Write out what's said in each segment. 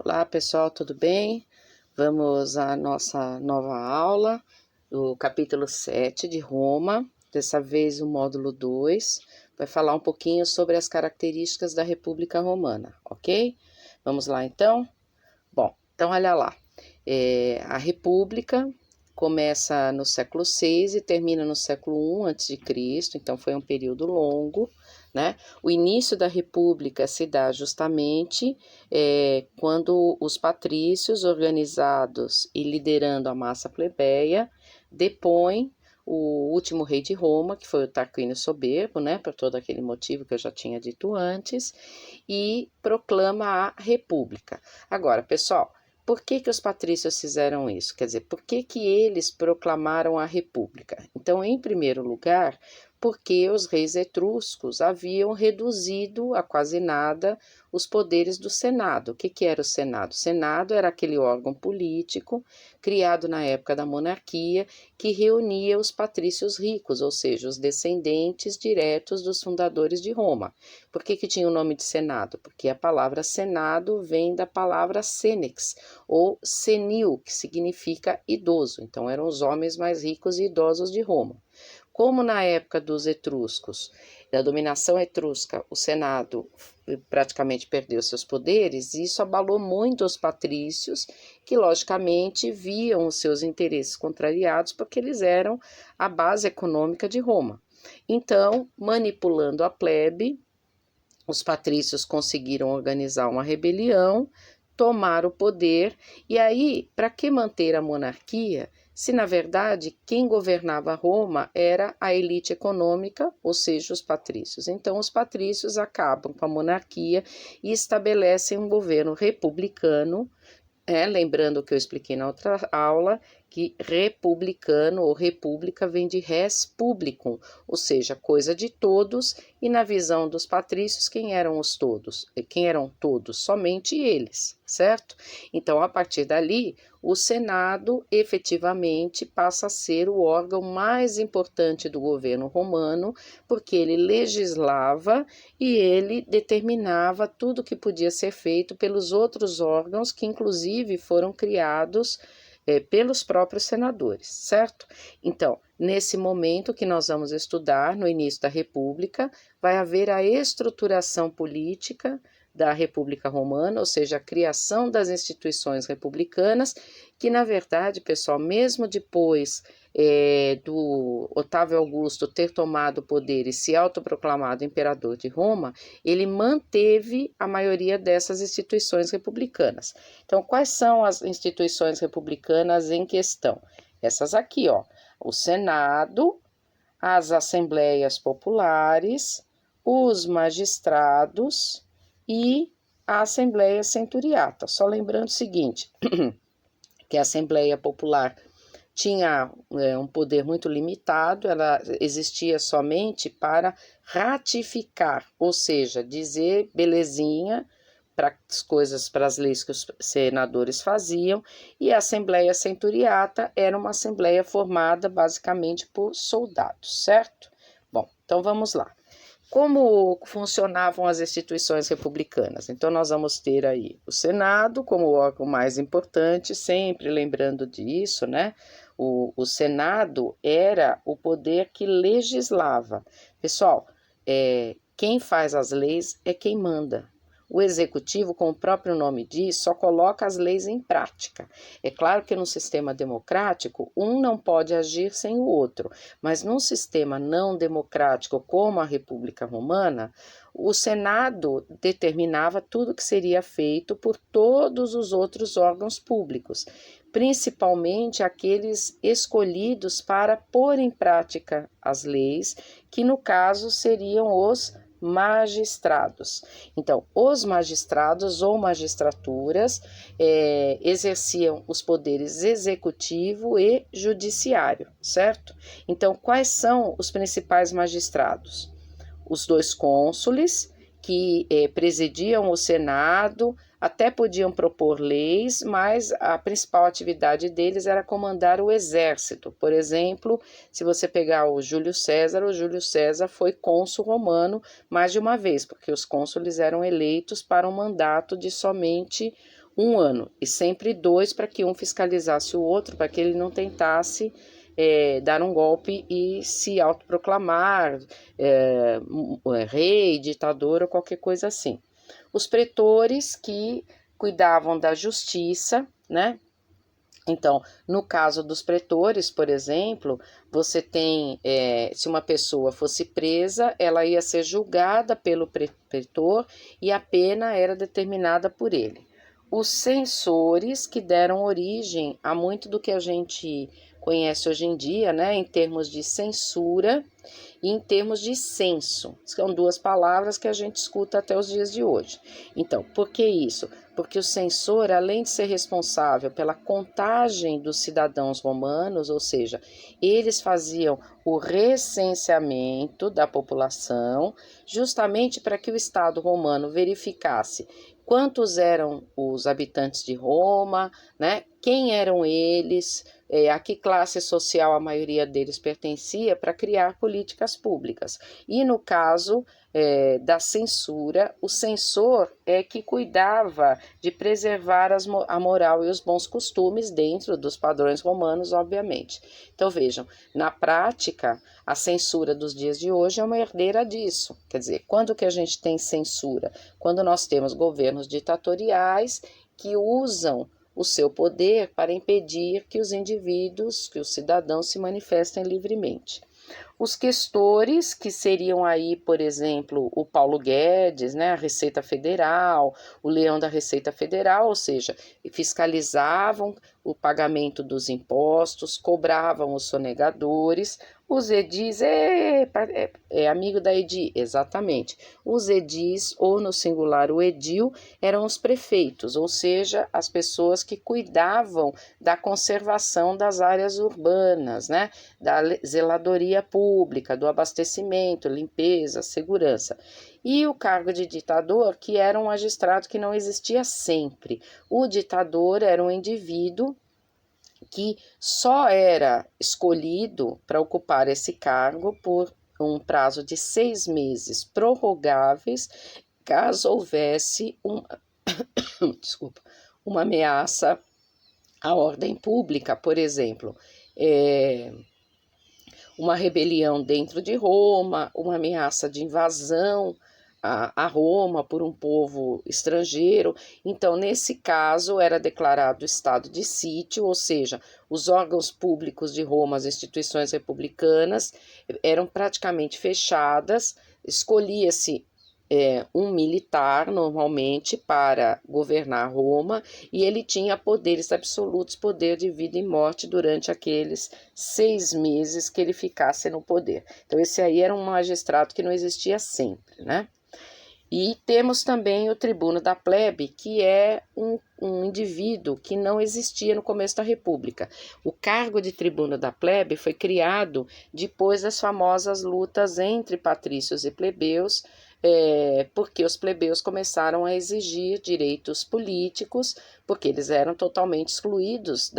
Olá pessoal, tudo bem? Vamos à nossa nova aula, o capítulo 7 de Roma, dessa vez o módulo 2, vai falar um pouquinho sobre as características da República Romana, ok? Vamos lá então? Bom, então olha lá, a República começa no século VI e termina no século I a.C., então foi um período longo, né? O início da República se dá justamente quando os patrícios, organizados e liderando a massa plebeia, depõem o último rei de Roma, que foi o Tarquínio Soberbo, né, por todo aquele motivo que eu já tinha dito antes, e proclama a República. Agora, pessoal, por que os patrícios fizeram isso? Quer dizer, por que eles proclamaram a República? Então, em primeiro lugar, porque os reis etruscos haviam reduzido a quase nada os poderes do Senado. O que era o Senado? O Senado era aquele órgão político criado na época da monarquia que reunia os patrícios ricos, ou seja, os descendentes diretos dos fundadores de Roma. Por que tinha o nome de Senado? Porque a palavra Senado vem da palavra senex, ou senil, que significa idoso. Então, eram os homens mais ricos e idosos de Roma. Como na época dos etruscos, da dominação etrusca, o Senado praticamente perdeu seus poderes, isso abalou muito os patrícios, que logicamente viam os seus interesses contrariados, porque eles eram a base econômica de Roma. Então, manipulando a plebe, os patrícios conseguiram organizar uma rebelião, tomar o poder, e aí, para que manter a monarquia, se na verdade quem governava Roma era a elite econômica, ou seja, os patrícios. Então, os patrícios acabam com a monarquia e estabelecem um governo republicano. Lembrando o que eu expliquei na outra aula, que republicano ou república vem de res publicum, ou seja, coisa de todos, e na visão dos patrícios, quem eram os todos? Quem eram todos? Somente eles, certo? Então, a partir dali, o Senado efetivamente passa a ser o órgão mais importante do governo romano, porque ele legislava e ele determinava tudo que podia ser feito pelos outros órgãos que, inclusive, foram criados pelos próprios senadores, certo? Então, nesse momento que nós vamos estudar, no início da República, vai haver a estruturação política da República Romana, ou seja, a criação das instituições republicanas, que na verdade, pessoal, mesmo depois do Otávio Augusto ter tomado o poder e se autoproclamado imperador de Roma, ele manteve a maioria dessas instituições republicanas. Então, quais são as instituições republicanas em questão? Essas aqui, ó, o Senado, as Assembleias Populares, os magistrados e a Assembleia Centuriata. Só lembrando o seguinte, que a Assembleia Popular tinha um poder muito limitado, ela existia somente para ratificar, ou seja, dizer belezinha para as coisas, para as leis que os senadores faziam, e a Assembleia Centuriata era uma assembleia formada basicamente por soldados, certo? Bom, então vamos lá. Como funcionavam as instituições republicanas? Então, nós vamos ter aí o Senado como o órgão mais importante, sempre lembrando disso, né? O Senado era o poder que legislava. Pessoal, quem faz as leis é quem manda. O executivo, como o próprio nome diz, só coloca as leis em prática. É claro que no sistema democrático, um não pode agir sem o outro, mas num sistema não democrático como a República Romana, o Senado determinava tudo que seria feito por todos os outros órgãos públicos, principalmente aqueles escolhidos para pôr em prática as leis, que no caso seriam os magistrados. Então, os magistrados ou magistraturas exerciam os poderes executivo e judiciário, certo? Então, quais são os principais magistrados? Os 2 cônsules, que presidiam o Senado, até podiam propor leis, mas a principal atividade deles era comandar o exército. Por exemplo, se você pegar o Júlio César foi cônsul romano mais de uma vez, porque os cônsules eram eleitos para um mandato de somente um ano, e sempre 2 para que um fiscalizasse o outro, para que ele não tentasse dar um golpe e se autoproclamar rei, ditador ou qualquer coisa assim. Os pretores que cuidavam da justiça, né? Então, no caso dos pretores, por exemplo, você tem, se uma pessoa fosse presa, ela ia ser julgada pelo pretor e a pena era determinada por ele. Os censores, que deram origem a muito do que a gente conhece hoje em dia, né, em termos de censura e em termos de censo. São duas palavras que a gente escuta até os dias de hoje. Então, por que isso? Porque o censor, além de ser responsável pela contagem dos cidadãos romanos, ou seja, eles faziam o recenseamento da população, justamente para que o Estado romano verificasse quantos eram os habitantes de Roma, né? Quem eram eles, a que classe social a maioria deles pertencia, para criar políticas públicas. E no caso da censura, o censor é que cuidava de preservar a moral e os bons costumes dentro dos padrões romanos, obviamente. Então vejam, na prática, a censura dos dias de hoje é uma herdeira disso. Quer dizer, quando que a gente tem censura? Quando nós temos governos ditatoriais que usam o seu poder para impedir que os indivíduos, que os cidadãos se manifestem livremente. Os questores, que seriam aí, por exemplo, o Paulo Guedes, né, a Receita Federal, o Leão da Receita Federal, ou seja, fiscalizavam o pagamento dos impostos, cobravam os sonegadores. Os edis, amigo da edi, exatamente. Os edis, ou no singular o edil, eram os prefeitos, ou seja, as pessoas que cuidavam da conservação das áreas urbanas, né, da zeladoria pública, do abastecimento, limpeza, segurança. E o cargo de ditador, que era um magistrado que não existia sempre. O ditador era um indivíduo que só era escolhido para ocupar esse cargo por um prazo de 6 meses prorrogáveis, caso houvesse uma ameaça à ordem pública, por exemplo, uma rebelião dentro de Roma, uma ameaça de invasão a Roma por um povo estrangeiro. Então, nesse caso, era declarado estado de sítio, ou seja, os órgãos públicos de Roma, as instituições republicanas, eram praticamente fechadas, escolhia-se um militar, normalmente, para governar Roma, e ele tinha poderes absolutos, poder de vida e morte durante aqueles 6 meses que ele ficasse no poder. Então, esse aí era um magistrado que não existia sempre, né? E temos também o tribuno da plebe, que é um indivíduo que não existia no começo da República. O cargo de tribuno da plebe foi criado depois das famosas lutas entre patrícios e plebeus, porque os plebeus começaram a exigir direitos políticos, porque eles eram totalmente excluídos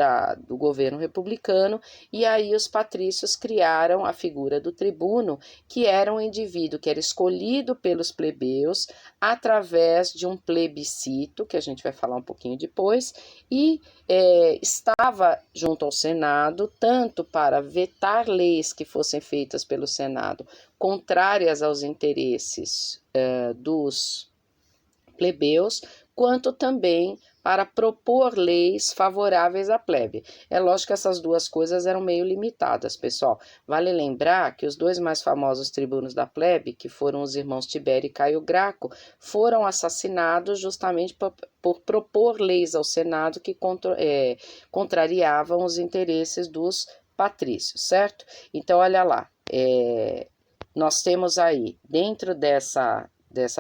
do governo republicano, e aí os patrícios criaram a figura do tribuno, que era um indivíduo que era escolhido pelos plebeus através de um plebiscito, que a gente vai falar um pouquinho depois, e estava junto ao Senado, tanto para vetar leis que fossem feitas pelo Senado contrárias aos interesses dos plebeus, quanto também para propor leis favoráveis à plebe. É lógico que essas duas coisas eram meio limitadas, pessoal. Vale lembrar que os dois mais famosos tribunos da plebe, que foram os irmãos Tibério e Caio Graco, foram assassinados justamente por propor leis ao Senado que contrariavam os interesses dos patrícios, certo? Então, olha lá, nós temos aí, dentro dessa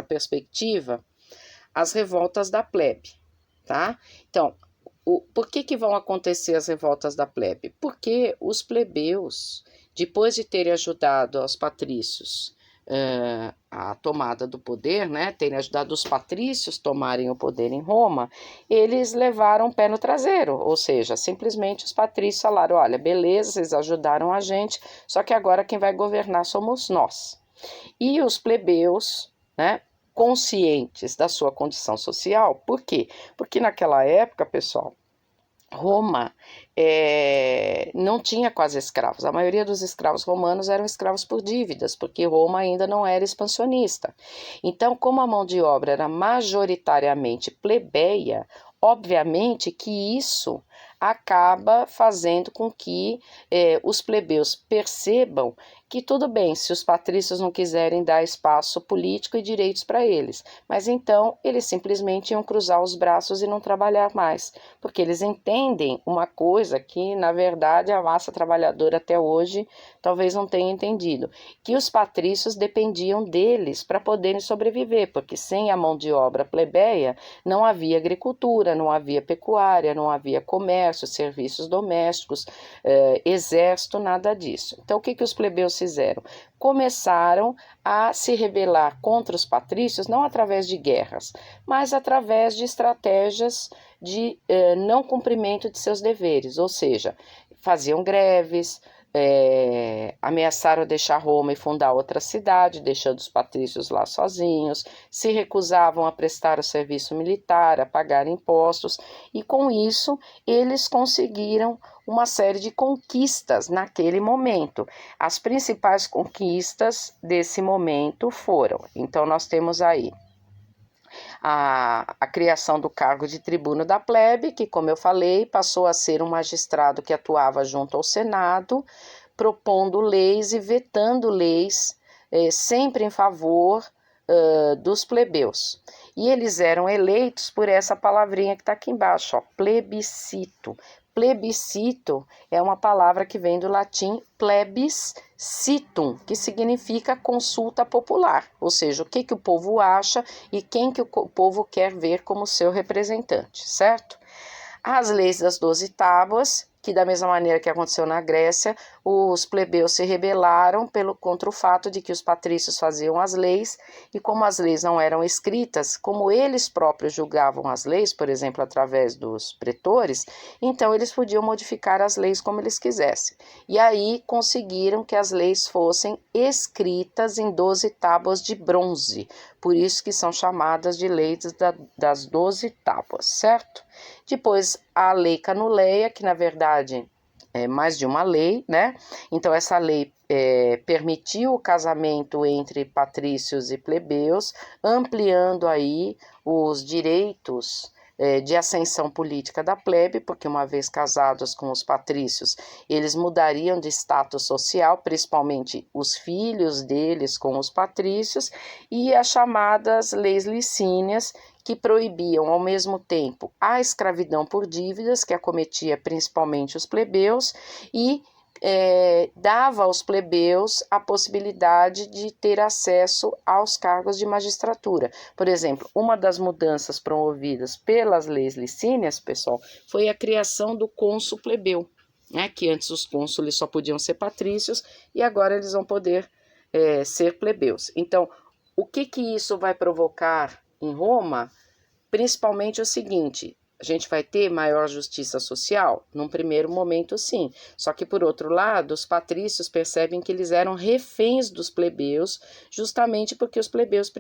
perspectiva, as revoltas da plebe, tá? Então, por que vão acontecer as revoltas da plebe? Porque os plebeus, depois de terem ajudado aos patrícios a tomada do poder, né, terem ajudado os patrícios a tomarem o poder em Roma, eles levaram o pé no traseiro, ou seja, simplesmente os patrícios falaram, olha, beleza, vocês ajudaram a gente, só que agora quem vai governar somos nós. E os plebeus, né, conscientes da sua condição social. Por quê? Porque naquela época, pessoal, Roma não tinha quase escravos. A maioria dos escravos romanos eram escravos por dívidas, porque Roma ainda não era expansionista. Então, como a mão de obra era majoritariamente plebeia, obviamente que isso acaba fazendo com que os plebeus percebam que tudo bem se os patrícios não quiserem dar espaço político e direitos para eles, mas então eles simplesmente iam cruzar os braços e não trabalhar mais, porque eles entendem uma coisa que, na verdade, a massa trabalhadora até hoje talvez não tenha entendido, que os patrícios dependiam deles para poderem sobreviver, porque sem a mão de obra plebeia não havia agricultura, não havia pecuária, não havia comércio, serviços domésticos, exército, nada disso. Então, o que os plebeus fizeram? Começaram a se rebelar contra os patrícios, não através de guerras, mas através de estratégias de não cumprimento de seus deveres, ou seja, faziam greves, ameaçaram deixar Roma e fundar outra cidade, deixando os patrícios lá sozinhos, se recusavam a prestar o serviço militar, a pagar impostos, e com isso eles conseguiram uma série de conquistas naquele momento. As principais conquistas desse momento foram, então nós temos aí a criação do cargo de tribuno da plebe, que, como eu falei, passou a ser um magistrado que atuava junto ao Senado, propondo leis e vetando leis, sempre em favor dos plebeus. E eles eram eleitos por essa palavrinha que está aqui embaixo, ó, plebiscito. Plebiscito é uma palavra que vem do latim plebis situm, que significa consulta popular, ou seja, o que o povo acha e quem que o povo quer ver como seu representante, certo? As leis das 12 tábuas, que da mesma maneira que aconteceu na Grécia, os plebeus se rebelaram contra o fato de que os patrícios faziam as leis, e como as leis não eram escritas, como eles próprios julgavam as leis, por exemplo, através dos pretores, então eles podiam modificar as leis como eles quisessem. E aí conseguiram que as leis fossem escritas em 12 tábuas de bronze, por isso que são chamadas de leis das 12 tábuas, certo? Depois, a lei Canuleia, que na verdade é mais de uma lei, né? Então, essa lei permitiu o casamento entre patrícios e plebeus, ampliando aí os direitos de ascensão política da plebe, porque uma vez casados com os patrícios, eles mudariam de status social, principalmente os filhos deles com os patrícios, e as chamadas leis licínias, que proibiam ao mesmo tempo a escravidão por dívidas, que acometia principalmente os plebeus, e dava aos plebeus a possibilidade de ter acesso aos cargos de magistratura. Por exemplo, uma das mudanças promovidas pelas leis licínias, pessoal, foi a criação do cônsul plebeu, né? Que antes os cônsules só podiam ser patrícios e agora eles vão poder ser plebeus. Então, o que isso vai provocar em Roma? Principalmente o seguinte: a gente vai ter maior justiça social? Num primeiro momento, sim. Só que, por outro lado, os patrícios percebem que eles eram reféns dos plebeus, justamente porque os plebeus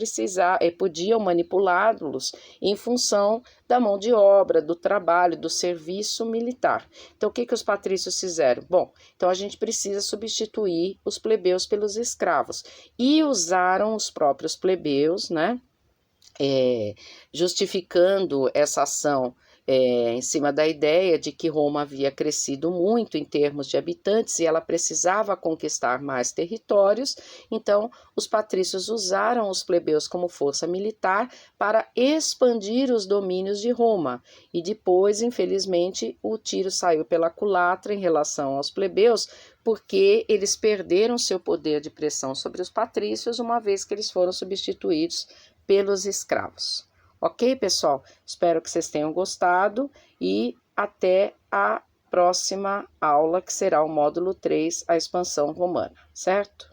podiam manipulá-los em função da mão de obra, do trabalho, do serviço militar. Então, o que os patrícios fizeram? Bom, então a gente precisa substituir os plebeus pelos escravos. E usaram os próprios plebeus, né? Justificando essa ação em cima da ideia de que Roma havia crescido muito em termos de habitantes e ela precisava conquistar mais territórios, então os patrícios usaram os plebeus como força militar para expandir os domínios de Roma, e depois, infelizmente, o tiro saiu pela culatra em relação aos plebeus, porque eles perderam seu poder de pressão sobre os patrícios, uma vez que eles foram substituídos pelos escravos. Ok, pessoal? Espero que vocês tenham gostado e até a próxima aula, que será o módulo 3, a expansão romana, certo?